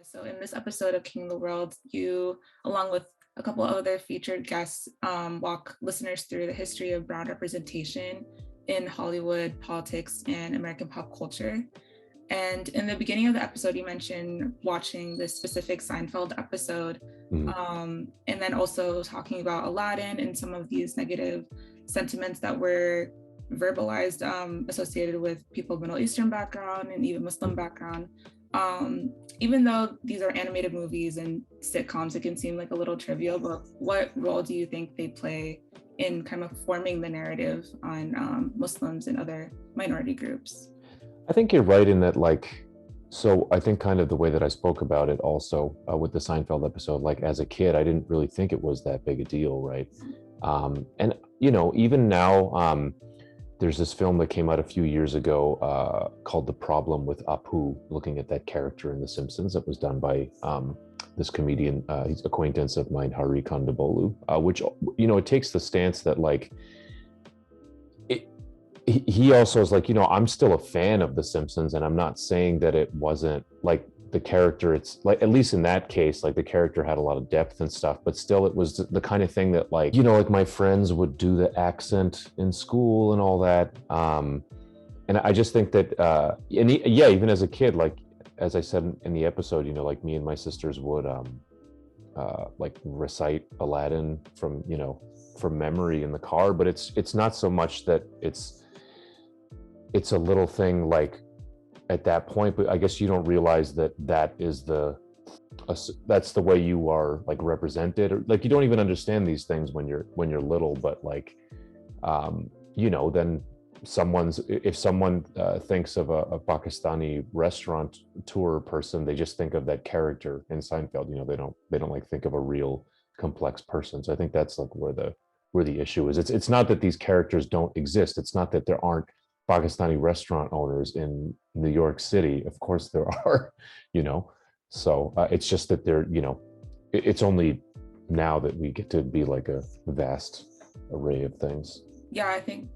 So in this episode of King of the World, you, along with a couple of other featured guests, walk listeners through the history of Brown representation in Hollywood, politics, and American pop culture. And in the beginning of the episode, you mentioned watching this specific Seinfeld episode, and then also talking about Aladdin and some of these negative sentiments that were verbalized associated with people of Middle Eastern background and even Muslim background. Even though these are animated movies and sitcoms, it can seem like a little trivial, but what role do you think they play in kind of forming the narrative on Muslims and other minority groups? I think you're right in that, so I think kind of the way that I spoke about it also with the Seinfeld episode, like as a kid, I didn't really think it was that big a deal, right? And, even now, there's this film that came out a few years ago called The Problem with Apu, looking at that character in The Simpsons that was done by this comedian, he's acquaintance of mine, Hari Kondabolu, which, it takes the stance that he also is like, I'm still a fan of The Simpsons, and I'm not saying that it wasn't like the character, it's like, at least in that case, like the character had a lot of depth and stuff, but still it was the kind of thing that like my friends would do the accent in school and all that. And I just think that, even as a kid, like, as I said in the episode, like me and my sisters would like recite Aladdin from memory in the car, but it's not so much that it's a little thing like at that point, but I guess you don't realize that is that's the way you are like represented, or like you don't even understand these things when you're little, but like then if someone thinks of a Pakistani restaurant tour person, they just think of that character in Seinfeld. They don't like think of a real complex person. So I think that's like where the issue is. It's not that these characters don't exist. It's not that there aren't Pakistani restaurant owners in New York City. Of course there are, so it's just that it's only now that we get to be like a vast array of things. Yeah, I think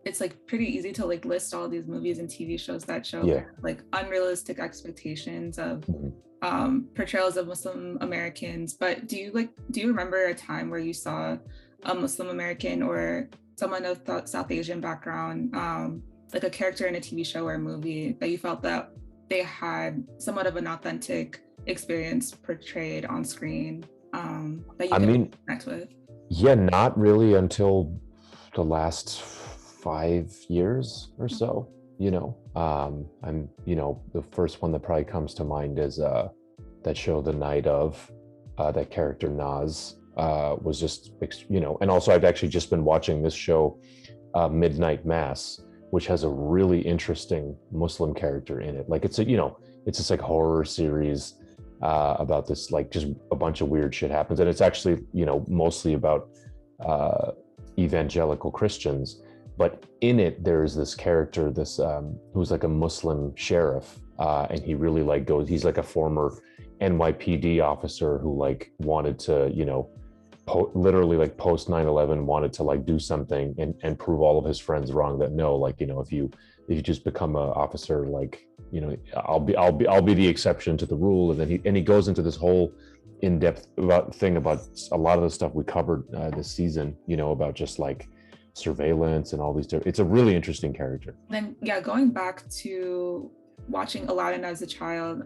it's like pretty easy to like list all these movies and TV shows that show like unrealistic expectations of portrayals of Muslim Americans. But do you remember a time where you saw a Muslim American or someone of South Asian background, like a character in a TV show or a movie, that you felt that they had somewhat of an authentic experience portrayed on screen that you could connect with? Yeah, not really until the last 5 years or so. I'm the first one that probably comes to mind is that show The Night Of, that character Naz was just and also I've actually just been watching this show Midnight Mass, which has a really interesting Muslim character in it. Like it's this like horror series about this, like just a bunch of weird shit happens, and it's actually mostly about evangelical Christians. But in it, there's this character, who's like a Muslim sheriff, and he really like he's like a former NYPD officer who like wanted to, literally like post 9/11 wanted to like do something and prove all of his friends wrong, that no, like, if you just become an officer, like, I'll be the exception to the rule. And then he goes into this whole in-depth thing about a lot of the stuff we covered this season, about just like surveillance and all these different. It's a really interesting character. Then going back to watching Aladdin as a child,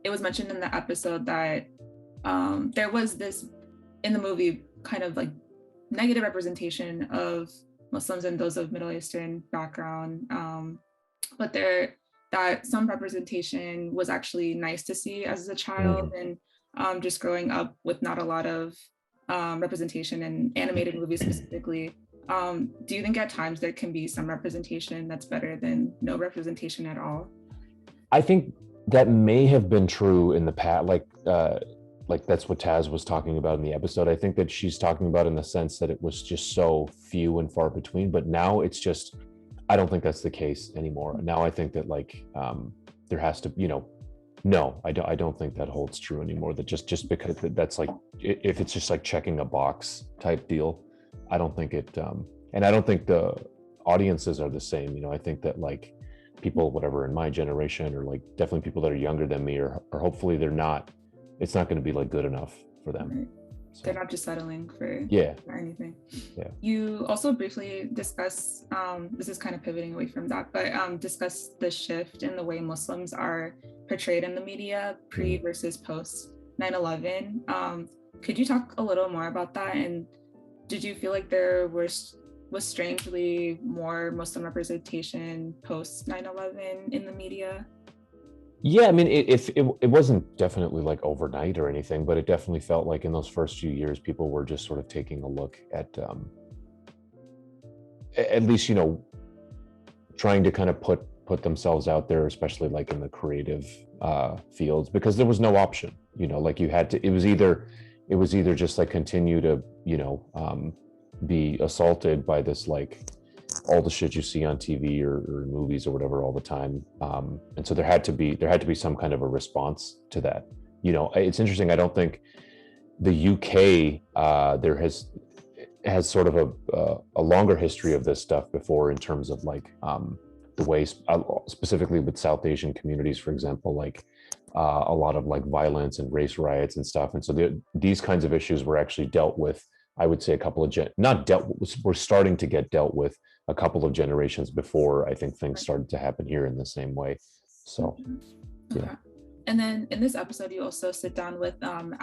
it was mentioned in the episode that there was this in the movie kind of like negative representation of Muslims and those of Middle Eastern background, but that some representation was actually nice to see as a child. And just growing up with not a lot of representation in animated movies specifically, do you think at times there can be some representation that's better than no representation at all? I think that may have been true in the past, like that's what Taz was talking about in the episode. I think that she's talking about in the sense that it was just so few and far between, but now it's just, I don't think that's the case anymore. Now I think that like there has to, no, I don't think that holds true anymore. That just because that's like, if it's just like checking a box type deal, I don't think it, and I don't think the audiences are the same. I think that like people, whatever, in my generation, or like definitely people that are younger than me, or hopefully it's not going to be like good enough for them. Right. They're So not just settling for yeah, anything. yeah. You also briefly discuss, this is kind of pivoting away from that, but discuss the shift in the way Muslims are portrayed in the media pre Mhm. versus post 9/11. Could you talk a little more about that? And did you feel like there was strangely more Muslim representation post 9/11 in the media? Yeah, I mean, it wasn't definitely like overnight or anything, but it definitely felt like in those first few years, people were just sort of taking a look at at least, trying to kind of put themselves out there, especially like in the creative fields, because there was no option. Like you had to. It was either just like continue to be assaulted by this, like all the shit you see on TV or movies or whatever all the time, and so there had to be some kind of a response to that. It's interesting. I don't think the UK there has sort of a longer history of this stuff before, in terms of like the ways, specifically with South Asian communities, for example, like a lot of like violence and race riots and stuff. And so these kinds of issues were actually dealt with, I would say, a couple of not dealt with, we're starting to get dealt with a couple of generations before I think things started to happen here in the same way. So Mhm. yeah. Okay. And then in this episode, you also sit down with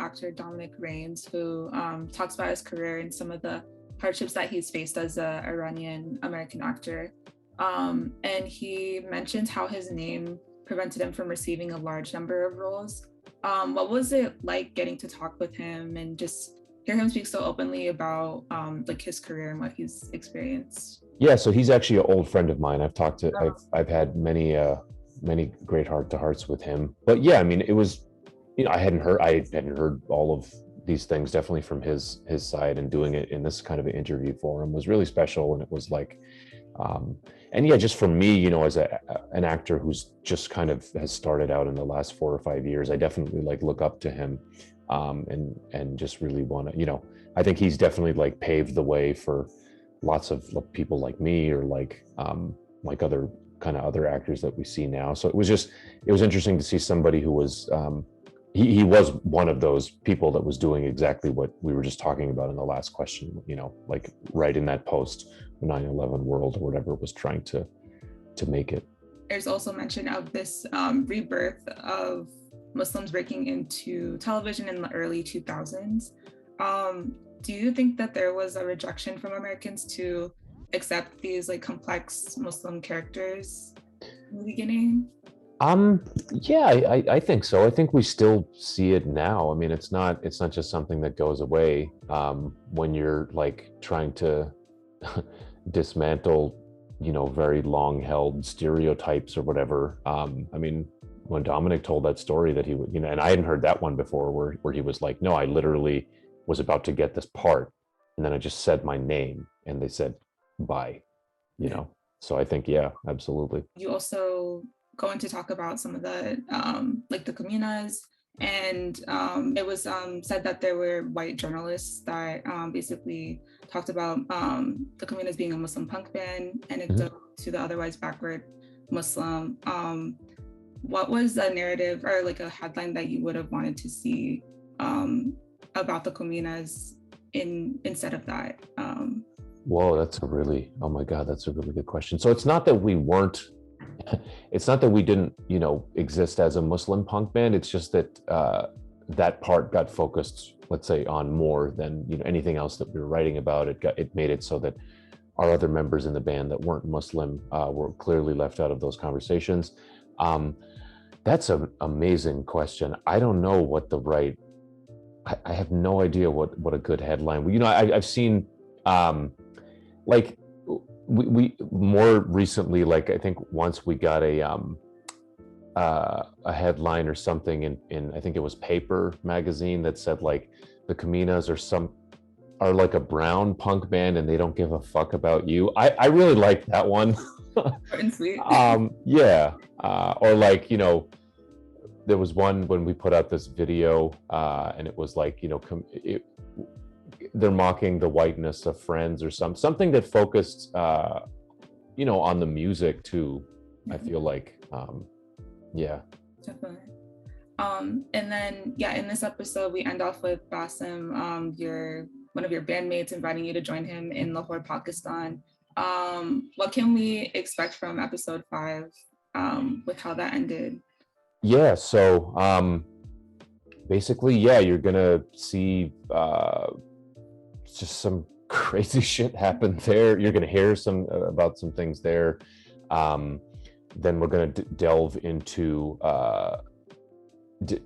actor Dominic Raines, who talks about his career and some of the hardships that he's faced as a Iranian American actor. And he mentions how his name prevented him from receiving a large number of roles. What was it like getting to talk with him and just hear him speak so openly about like his career and what he's experienced? Yeah, so he's actually an old friend of mine. I've had many great heart to hearts with him. But yeah, I mean, it was, I hadn't heard all of these things, definitely from his side, and doing it in this kind of an interview forum was really special. And it was like, um, and yeah, just for me, as an actor who's just kind of has started out in the last 4 or 5 years, I definitely like look up to him, and just really want to, I think he's definitely like paved the way for lots of people like me, or like other actors that we see now. So it was interesting to see somebody who was he was one of those people that was doing exactly what we were just talking about in the last question, like right in that post 9/11 world, or whatever it was trying to make it. There's also mention of this rebirth of Muslims breaking into television in the early 2000s. Do you think that there was a rejection from Americans to accept these like complex Muslim characters in the beginning? Yeah, I think so. I think we still see it now. I mean, it's not just something that goes away when you're like trying to dismantle, very long held stereotypes or whatever. I mean, when Dominic told that story that he would, and I hadn't heard that one before, where he was like, no, I literally was about to get this part, and then I just said my name and they said bye, you Yeah. know. So I think, yeah, absolutely. You also go in to talk about some of the like the comunas, and it was said that there were white journalists that basically talked about the comunas being a Muslim punk band, Mhm. anecdote to the otherwise backward Muslim. What was a narrative or like a headline that you would have wanted to see about the comunas instead of that? Whoa, oh my God, that's a really good question. So it's not that we weren't, it's not that we didn't, exist as a Muslim punk band. It's just that that part got focused, let's say, on more than, anything else that we were writing about. It made it so that our other members in the band that weren't Muslim were clearly left out of those conversations. Um, that's an amazing question. I don't know what the right, I have no idea what a good headline. I've seen, like, we more recently, like I think once we got a headline or something in I think it was Paper magazine that said like the Caminas are like a brown punk band and they don't give a fuck about you. I really like that one. Short and sweet. Yeah, or like, there was one when we put out this video, and it was like, they're mocking the whiteness of Friends or something that focused on the music too. I feel like, yeah. Definitely. And then, yeah, in this episode, we end off with Basim, your one of your bandmates, inviting you to join him in Lahore, Pakistan. What can we expect from episode 5 with how that ended? Yeah, so basically, yeah, you're gonna see just some crazy shit happen there. You're gonna hear some about some things there. Um, then we're gonna delve into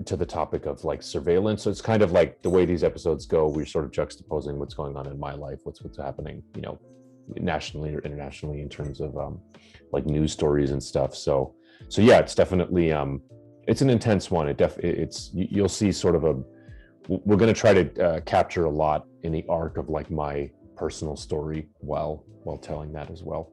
to the topic of like surveillance. So it's kind of like the way these episodes go. We're sort of juxtaposing what's going on in my life, what's happening, you know, nationally or internationally in terms of like news stories and stuff. So yeah, it's definitely it's an intense one. It's you'll see sort of a, we're going to try to capture a lot in the arc of like my personal story while telling that as well.